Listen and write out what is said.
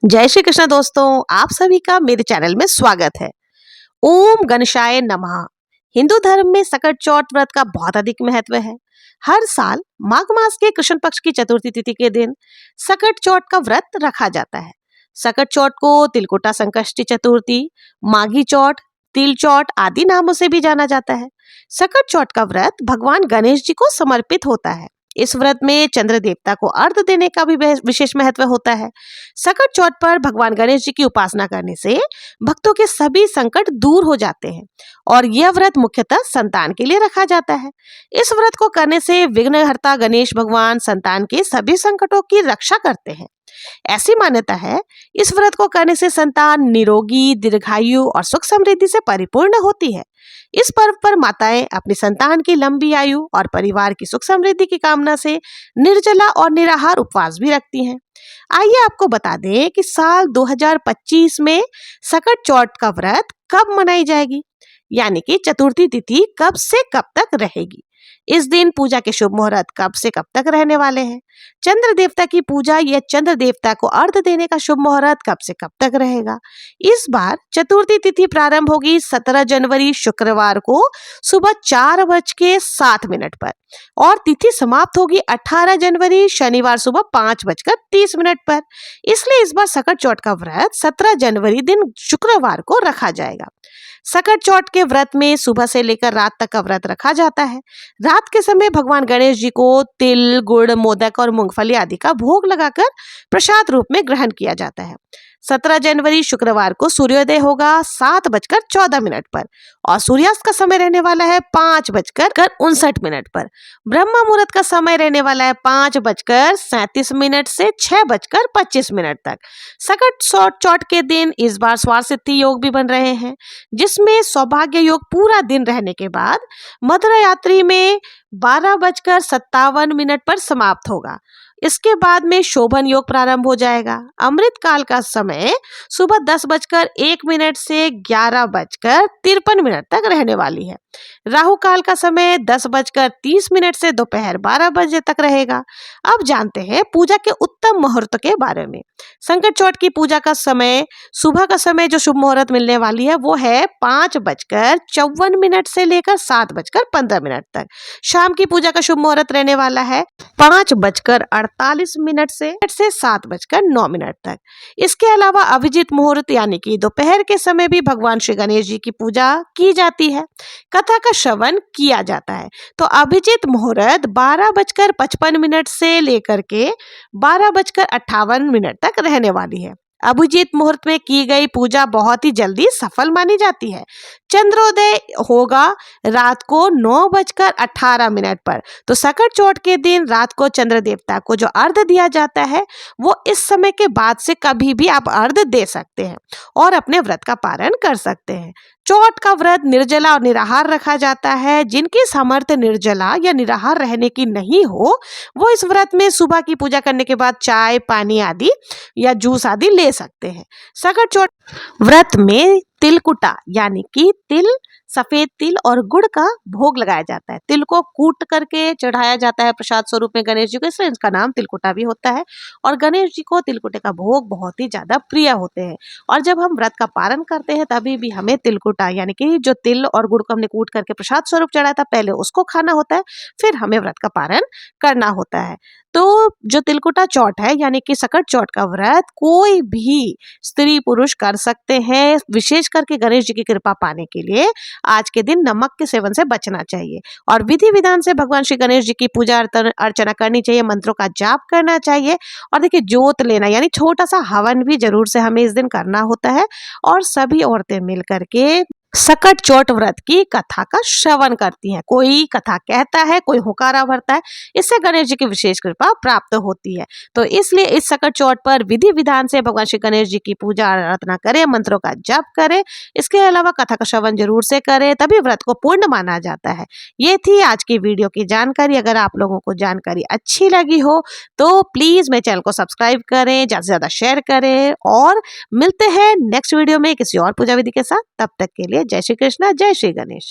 जय श्री कृष्ण दोस्तों, आप सभी का मेरे चैनल में स्वागत है। ओम गणेशाय नमः। हिंदू धर्म में सकट चौथ व्रत का बहुत अधिक महत्व है। हर साल माघ मास के कृष्ण पक्ष की चतुर्थी तिथि के दिन सकट चौथ का व्रत रखा जाता है। सकट चौथ को तिलकुटा संकष्टी चतुर्थी, माघी चौथ, तिल चौथ आदि नामों से भी जाना जाता है। सकट चौथ का व्रत भगवान गणेश जी को समर्पित होता है। इस व्रत में चंद्र देवता को अर्घ देने का भी विशेष महत्व होता है। सकट चौथ पर भगवान गणेश जी की उपासना करने से भक्तों के सभी संकट दूर हो जाते हैं और यह व्रत मुख्यतः संतान के लिए रखा जाता है। इस व्रत को करने से विघ्नहर्ता गणेश भगवान संतान के सभी संकटों की रक्षा करते हैं। ऐसी मान्यता है, इस व्रत को करने से संतान निरोगी, दीर्घायु और सुख समृद्धि से परिपूर्ण होती है। इस पर्व पर माताएं अपनी संतान की लंबी आयु और परिवार की सुख समृद्धि की कामना से निर्जला और निराहार उपवास भी रखती हैं। आइए आपको बता दें कि साल 2025 में सकट चौथ का व्रत कब मनाई जाएगी, यानी कि चतुर्थी तिथि कब से कब तक रहेगी। इस दिन पूजा के शुभ मुहूर्त कब से कब तक रहने वाले हैं। चंद्र देवता की पूजा या चंद्र देवता को अर्घ देने का शुभ मुहूर्त कब से कब तक रहेगा। इस बार चतुर्थी तिथि प्रारंभ होगी 17 जनवरी शुक्रवार को सुबह 4:07 पर और तिथि समाप्त होगी 18 जनवरी शनिवार सुबह 5:30 पर। इसलिए इस बार सकट चौथ का व्रत 17 जनवरी दिन शुक्रवार को रखा जाएगा। सकट चौथ के व्रत में सुबह से लेकर रात तक का व्रत रखा जाता है। रात के समय भगवान गणेश जी को तिल, गुड़, मोदक और मूंगफली आदि का भोग लगाकर प्रसाद रूप में ग्रहण किया जाता है। 17 जनवरी शुक्रवार को सूर्योदय होगा 7:14 पर और सूर्यास्त का समय रहने वाला है 5:59 पर। ब्रह्म मुहूर्त का समय रहने वाला है 5:37 से 6:25 तक। सकट चौथ के दिन इस बार स्वार्थ योग भी बन रहे हैं, जिसमें सौभाग्य योग पूरा दिन रहने के बाद मध्य रात्रि में 12:57 पर समाप्त होगा। इसके बाद में शोभन योग प्रारंभ हो जाएगा। अमृत काल का समय सुबह 10:01 से 11:53 तक रहने वाली है। राहु काल का समय 10:30 से दोपहर 12 बजे तक रहेगा। अब जानते हैं पूजा के उत्तम मुहूर्त के बारे में। संकट चौथ की पूजा का समय, सुबह का समय जो शुभ मुहूर्त मिलने वाली है वो है 5:54 से लेकर 7:15 तक। शाम की पूजा का शुभ मुहूर्त रहने वाला है 5:48 से 7:09 तक। इसके अलावा अभिजीत मुहूर्त यानी कि दोपहर के समय भी भगवान श्री गणेश जी की पूजा की जाती है, कथा का श्रवण किया जाता है। तो अभिजीत मुहूर्त 12:55 से लेकर के 12:58 तक रहने वाली है। अभिजीत मुहूर्त में की गई पूजा बहुत ही जल्दी सफल मानी जाती है। चंद्रोदय होगा रात को 9:18 पर। तो सकट चौथ के दिन रात को चंद्र देवता को जो अर्घ दिया जाता है वो इस समय के बाद से कभी भी आप अर्घ दे सकते हैं और अपने व्रत का पालन कर सकते हैं। चौथ का व्रत निर्जला और निराहार रखा जाता है। जिनकी सामर्थ्य निर्जला या निराहार रहने की नहीं हो वो इस व्रत में सुबह की पूजा करने के बाद चाय, पानी आदि या जूस आदि ले सकते हैं। सकट चौथ व्रत में तिलकुटा यानी कि तिल, सफेद तिल और गुड़ का भोग लगाया जाता है। तिल को कूट करके चढ़ाया जाता है प्रसाद स्वरूप में गणेश जी को, इसलिए इसका नाम तिलकुटा भी होता है। और गणेश जी को तिलकुटे का भोग बहुत ही ज्यादा प्रिय होते हैं और जब हम व्रत का पालन करते हैं तभी भी हमें तिलकुटा यानी कि जो तिल और गुड़ को हमने कूट करके प्रसाद स्वरूप चढ़ाया था पहले उसको खाना होता है, फिर हमें व्रत का पालन करना होता है। तो जो तिलकुटा चौथ है यानी कि सकट चौथ का व्रत कोई भी स्त्री पुरुष कर सकते हैं। विशेष करके गणेश जी की कृपा पाने के लिए आज के दिन नमक के सेवन से बचना चाहिए और विधि विधान से भगवान श्री गणेश जी की पूजा अर्चना करनी चाहिए, मंत्रों का जाप करना चाहिए और देखिए जोत लेना यानी छोटा सा हवन भी जरूर से हमें इस दिन करना होता है और सभी औरतें मिल करके सकट चौथ व्रत की कथा का श्रवण करती हैं। कोई कथा कहता है, कोई हुकारा भरता है, इससे गणेश जी की विशेष कृपा प्राप्त होती है। तो इसलिए इस सकट चौथ पर विधि विधान से भगवान श्री गणेश जी की पूजा अर्चना करें, मंत्रों का जप करें। इसके अलावा कथा का श्रवण जरूर से करें, तभी व्रत को पूर्ण माना जाता है। ये थी आज की वीडियो की जानकारी। अगर आप लोगों को जानकारी अच्छी लगी हो तो प्लीज मेरे चैनल को सब्सक्राइब करें, ज्यादा से ज्यादा शेयर करें और मिलते हैं नेक्स्ट वीडियो में किसी और पूजा विधि के साथ। तब तक के लिए जय श्री कृष्ण, जय श्री गणेश।